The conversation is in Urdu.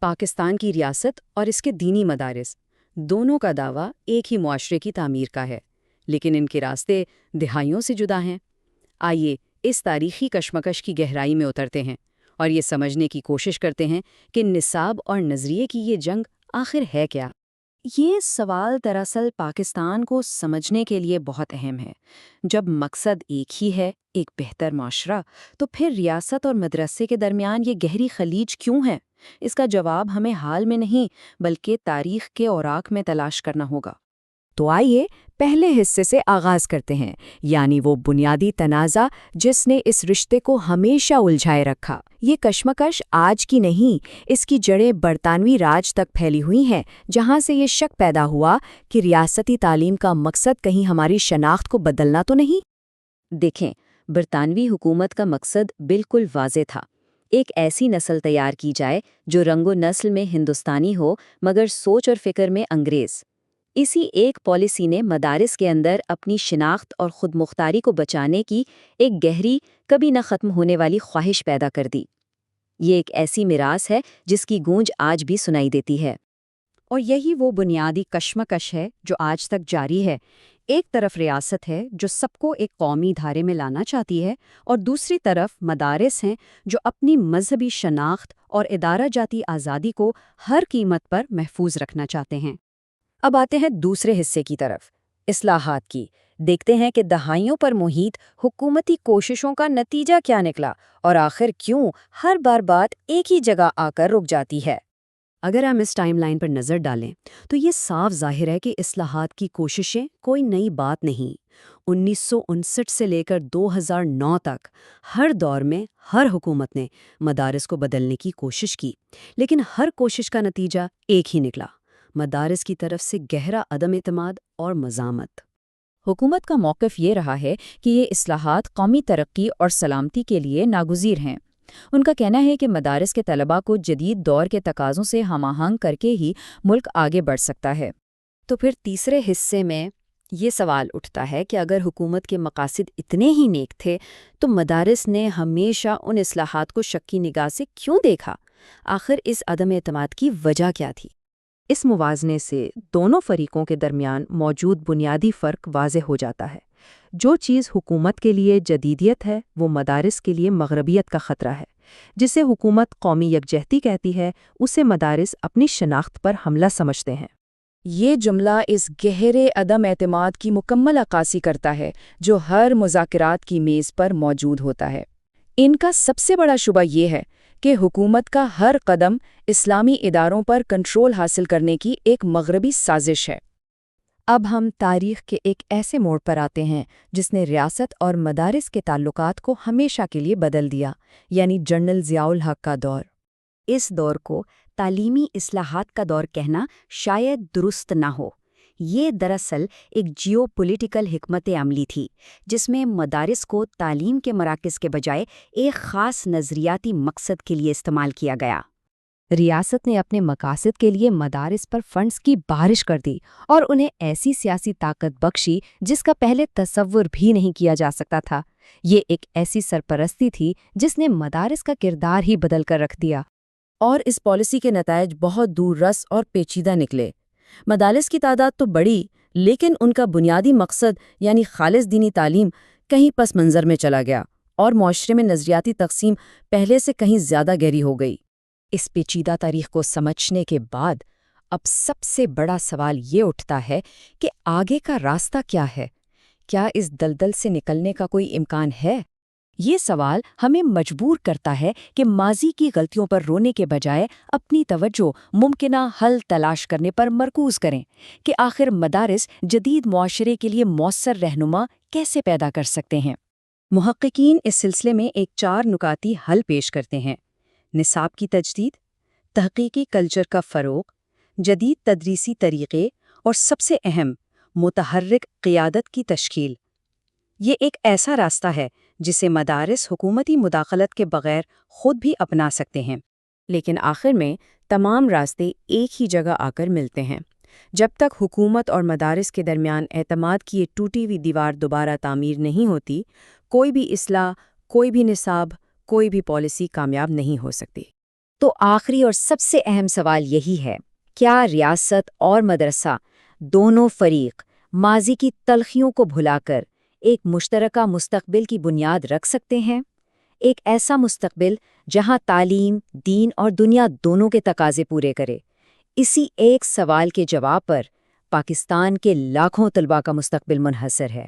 پاکستان کی ریاست اور اس کے دینی مدارس دونوں کا دعویٰ ایک ہی معاشرے کی تعمیر کا ہے، لیکن ان کے راستے دہائیوں سے جدا ہیں۔ آئیے اس تاریخی کشمکش کی گہرائی میں اترتے ہیں اور یہ سمجھنے کی کوشش کرتے ہیں کہ نصاب اور نظریے کی یہ جنگ آخر ہے کیا؟ یہ سوال دراصل پاکستان کو سمجھنے کے لیے بہت اہم ہے۔ جب مقصد ایک ہی ہے، ایک بہتر معاشرہ، تو پھر ریاست اور مدرسے کے درمیان یہ گہری خلیج کیوں ہے؟ اس کا جواب ہمیں حال میں نہیں بلکہ تاریخ کے اوراق میں تلاش کرنا ہوگا۔ تو آئیے پہلے حصے سے آغاز کرتے ہیں، یعنی وہ بنیادی تنازع جس نے اس رشتے کو ہمیشہ الجھائے رکھا۔ یہ کشمکش آج کی نہیں، اس کی جڑیں برطانوی راج تک پھیلی ہوئی ہیں، جہاں سے یہ شک پیدا ہوا کہ ریاستی تعلیم کا مقصد کہیں ہماری شناخت کو بدلنا تو نہیں۔ دیکھیں، برطانوی حکومت کا مقصد بالکل واضح تھا۔ ایک ایسی نسل تیار کی جائے جو رنگ و نسل میں ہندوستانی ہو مگر سوچ اور فکر میں انگریز۔ اسی ایک پالیسی نے مدارس کے اندر اپنی شناخت اور خود مختاری کو بچانے کی ایک گہری، کبھی نہ ختم ہونے والی خواہش پیدا کر دی۔ یہ ایک ایسی میراث ہے جس کی گونج آج بھی سنائی دیتی ہے۔ اور یہی وہ بنیادی کشمکش ہے جو آج تک جاری ہے۔ ایک طرف ریاست ہے جو سب کو ایک قومی دھارے میں لانا چاہتی ہے، اور دوسری طرف مدارس ہیں جو اپنی مذہبی شناخت اور ادارہ جاتی آزادی کو ہر قیمت پر محفوظ رکھنا چاہتے ہیں۔ اب آتے ہیں دوسرے حصے کی طرف، اصلاحات کی۔ دیکھتے ہیں کہ دہائیوں پر محیط حکومتی کوششوں کا نتیجہ کیا نکلا، اور آخر کیوں ہر بار بات ایک ہی جگہ آ کر رک جاتی ہے۔ اگر ہم اس ٹائم لائن پر نظر ڈالیں تو یہ صاف ظاہر ہے کہ اصلاحات کی کوششیں کوئی نئی بات نہیں۔ 1959 سے لے کر 2009 تک ہر دور میں ہر حکومت نے مدارس کو بدلنے کی کوشش کی، لیکن ہر کوشش کا نتیجہ ایک ہی نکلا: مدارس کی طرف سے گہرا عدم اعتماد اور مزاحمت۔ حکومت کا موقف یہ رہا ہے کہ یہ اصلاحات قومی ترقی اور سلامتی کے لیے ناگزیر ہیں۔ ان کا کہنا ہے کہ مدارس کے طلباء کو جدید دور کے تقاضوں سے ہم آہنگ کر کے ہی ملک آگے بڑھ سکتا ہے۔ تو پھر تیسرے حصے میں یہ سوال اٹھتا ہے کہ اگر حکومت کے مقاصد اتنے ہی نیک تھے تو مدارس نے ہمیشہ ان اصلاحات کو شک کی نگاہ سے کیوں دیکھا؟ آخر اس عدم اعتماد کی وجہ کیا تھی؟ اس موازنے سے دونوں فریقوں کے درمیان موجود بنیادی فرق واضح ہو جاتا ہے۔ جو چیز حکومت کے لیے جدیدیت ہے، وہ مدارس کے لیے مغربیت کا خطرہ ہے۔ جسے حکومت قومی یکجہتی کہتی ہے، اسے مدارس اپنی شناخت پر حملہ سمجھتے ہیں۔ یہ جملہ اس گہرے عدم اعتماد کی مکمل عکاسی کرتا ہے جو ہر مذاکرات کی میز پر موجود ہوتا ہے۔ ان کا سب سے بڑا شبہ یہ ہے کہ حکومت کا ہر قدم اسلامی اداروں پر کنٹرول حاصل کرنے کی ایک مغربی سازش ہے۔ اب ہم تاریخ کے ایک ایسے موڑ پر آتے ہیں جس نے ریاست اور مدارس کے تعلقات کو ہمیشہ کے لیے بدل دیا، یعنی جنرل ضیاء الحق کا دور۔ اس دور کو تعلیمی اصلاحات کا دور کہنا شاید درست نہ ہو۔ یہ دراصل ایک جیو پولیٹیکل حکمت عملی تھی جس میں مدارس کو تعلیم کے مراکز کے بجائے ایک خاص نظریاتی مقصد کے لیے استعمال کیا گیا۔ ریاست نے اپنے مقاصد کے لیے مدارس پر فنڈز کی بارش کر دی اور انہیں ایسی سیاسی طاقت بخشی جس کا پہلے تصور بھی نہیں کیا جا سکتا تھا۔ یہ ایک ایسی سرپرستی تھی جس نے مدارس کا کردار ہی بدل کر رکھ دیا، اور اس پالیسی کے نتائج بہت دور رس اور پیچیدہ نکلے۔ مدارس کی تعداد تو بڑھی، لیکن ان کا بنیادی مقصد یعنی خالص دینی تعلیم کہیں پس منظر میں چلا گیا، اور معاشرے میں نظریاتی تقسیم پہلے سے کہیں زیادہ گہری ہو گئی۔ اس پیچیدہ تاریخ کو سمجھنے کے بعد اب سب سے بڑا سوال یہ اٹھتا ہے کہ آگے کا راستہ کیا ہے؟ کیا اس دلدل سے نکلنے کا کوئی امکان ہے؟ یہ سوال ہمیں مجبور کرتا ہے کہ ماضی کی غلطیوں پر رونے کے بجائے اپنی توجہ ممکنہ حل تلاش کرنے پر مرکوز کریں کہ آخر مدارس جدید معاشرے کے لیے مؤثر رہنما کیسے پیدا کر سکتے ہیں۔ محققین اس سلسلے میں ایک 4 نکاتی حل پیش کرتے ہیں: نصاب کی تجدید، تحقیقی کلچر کا فروغ، جدید تدریسی طریقے، اور سب سے اہم، متحرک قیادت کی تشکیل۔ یہ ایک ایسا راستہ ہے جسے مدارس حکومتی مداخلت کے بغیر خود بھی اپنا سکتے ہیں۔ لیکن آخر میں تمام راستے ایک ہی جگہ آ کر ملتے ہیں۔ جب تک حکومت اور مدارس کے درمیان اعتماد کی یہ ٹوٹی ہوئی دیوار دوبارہ تعمیر نہیں ہوتی، کوئی بھی اصلاح، کوئی بھی نصاب، کوئی بھی پالیسی کامیاب نہیں ہو سکتی۔ تو آخری اور سب سے اہم سوال یہی ہے، کیا ریاست اور مدرسہ دونوں فریق ماضی کی تلخیوں کو بھلا کر ایک مشترکہ مستقبل کی بنیاد رکھ سکتے ہیں؟ ایک ایسا مستقبل جہاں تعلیم، دین اور دنیا دونوں کے تقاضے پورے کرے۔ اسی ایک سوال کے جواب پر پاکستان کے لاکھوں طلباء کا مستقبل منحصر ہے۔